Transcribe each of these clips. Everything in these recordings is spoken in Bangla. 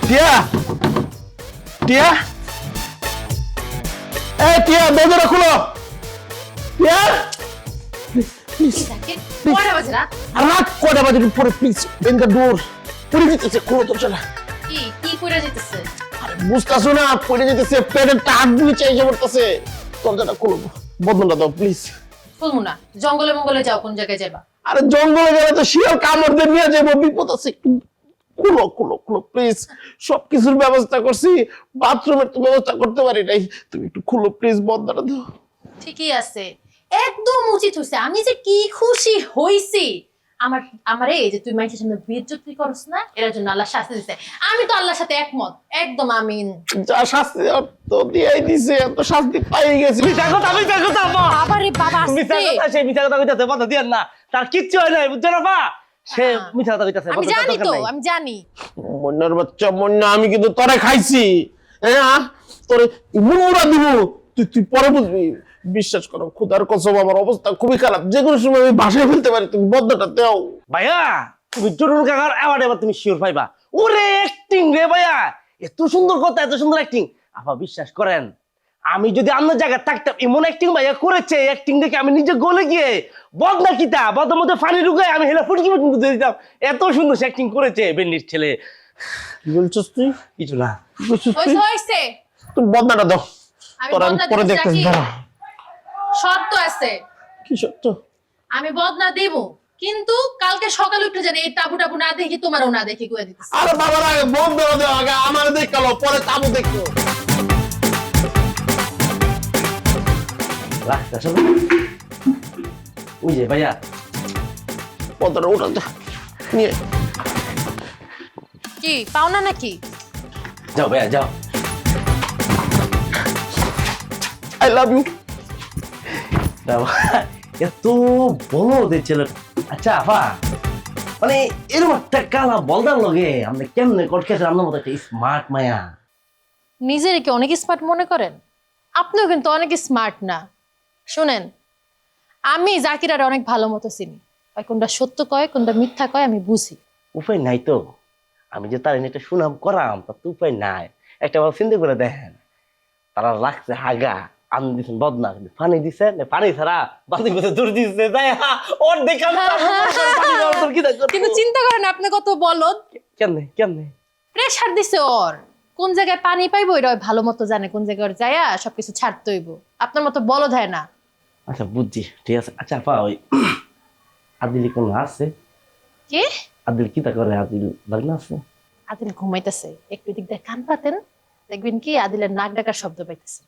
টিয়া টিয়া এই টিয়া দরজাটা খুলো টিয়া কয়টা বাজে রাত? আর রাত কয়টা বাজে পরে প্লিজ ওপেন দ্য ডোর পড়ে যেতেছে খুলো দরজাটা কি কি কইরা যেতেছে? আরে বুঝতাছো না পড়ে যেতেছে পেটের টাক নিচে এসে পড়তেছে দরজাটা খুলো বদনটা দাও প্লিজ শুনবো না, জঙ্গলে মঙ্গলে যাও, কোন জায়গায় যাবা? আরে জঙ্গলে গেলে তো শিয়াল কামড় দিয়ে নিয়ে যাবো বিপদ আছে একটু খুলো খুলো খুলো প্লিজ সবকিছুর ব্যবস্থা করছি বাথরুমের তো ব্যবস্থা করতে পারি নাই তুমি একটু খুলো প্লিজ বদনটা দাও ঠিকই আছে, একদম উচিত হইছে। আমি যে কি খুশি হইছি। আমার এই যে তুই মানুষের সামনে বেইজ্জতি করছ না, এর জন্য আল্লাহ শাস্তি দিছে। আমি তো আল্লাহর সাথে একমত, একদম আমিন। যা শাস্তি তো দিয়েই দিছে এত শাস্তি পাই গেছি মিথ্যা কথা মা। বাবারে বাবা মিথ্যা আসছে। কথা, সে মিথ্যা কথা কইতাছে, বাধা দিয়েন না। তার কিচ্ছু হয় নাই, বুঝছো না পা? সে মিথ্যা কথা কইতাছে, আমি জানি তো, আমি জানি। মন্নার বাচ্চা মন্না আমি কিন্তু তোরে খাইছি হ্যাঁ তোরে মুড়া দিব তুই পরে বুঝবি বিশ্বাস করো খোদার কসম আমার অবস্থা খুবই খারাপ যে কোনো সময় আমি বাসায় ফেলতে পারি তুমি বদনাটা দাও ভাইয়া তুমি জরুর কাকার অ্যাওয়ার্ড এবার তুমি শিওর পাইবা। ওরে অ্যাক্টিং রে ভাইয়া, এত সুন্দর কথা, এত সুন্দর অ্যাক্টিং। আপা বিশ্বাস করেন, আমি যদি আপনার জায়গায় থাকতাম, এমন অ্যাক্টিং ভাইয়া করেছে, অ্যাক্টিং দেখে আমি নিজে গলে গিয়ে বদনা কিতা বদনার মধ্যে ফানি ঢুকায় আমি হেলা ফুটকি ফুটকি দিয়ে দিতাম। এত সুন্দর অ্যাক্টিং করেছে বেন্ডির ছেলে। কি বলছিস তুই কিছু না, হইছে হইছে, তুই বদনাটা দাও আমি তোর আমি বদনা পরে দিতে দেখতেছি রাখি। দাঁড়া শর্ত আছে, কি সত্য আমি বদনা দেব, কিন্তু কালকে সকালে উঠে জানি এই তাবু টাবু না দেখি, তোমারও না দেখি কয়ে দিতেছি। আরে বাবার আগে বদনা দাও আগে আমার দেখালো পরে তাবু দেখো রাখতে আসলে ওই যে ভাইয়া বদনাটা উঠা যা নিয়ে কি পাওনা নাকি? যাও ভাইয়া যাও। আই লাভ ইউ এত বড় ছেলে। আচ্ছা আপা, মানে এরকম একটা কালা বলদার লগে আপনি কেমনে কটকেছে? আপনার মতো একটা স্মার্ট মায়া। নিজের কি অনেক স্মার্ট মনে করেন? আপনিও কিন্তু অনেক স্মার্ট না। শুনেন, আমি জাকিরার অনেক ভালো মতো চিনি, ওই কোনটা সত্য কয় কোনটা মিথ্যা কয় আমি বুঝি। উপায় নাই তো, আমি যে তার একটা সুনাম করাম তার তো উপায় নাই। একটা বার চিন্তা করে দেখেন, তারা রাখছে হাগা, আমি দিচ্ছেন বদনা, পানি দিচ্ছেন পানি ছাড়া বাতি করে দূর দিচ্ছে ওর দেখা কিন্তু চিন্তা করেন আপনি কত বলদ। কেমনে কেমনে প্রেশার দিছে ওর, কোন জায়গায় পানি পাইবো এটা ওই ভালো মতো জানে, কোন জায়গায় ওর যায়া সবকিছু ছাড়তে হইব। আপনার মতো বলদ হয় না। আচ্ছা বুঝছি, ঠিক আছে। আচ্ছা আপা, ওই আদিল কোন আছে? কে? আদিল কি তা করে? আদিল বাগনা আছে? আদিল ঘুমাইতেছে, একটু দিক দিয়ে কান পাতেন, দেখবেন কি আদিলের নাক ডাকার শব্দ পাইতেছে।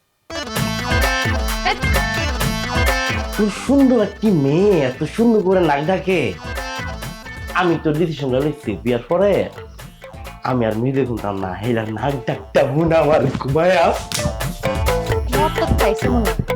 খুব সুন্দর একটি মেয়ে এত সুন্দর করে নাক ডাকে। আমি তো দিদির সঙ্গে লিখছি বিয়ার পরে আমি আর মেয়ে দেখুন না, হেলার নাক ডাকটা মনে আমার ঘুমায়া পাইছে মনে হয়।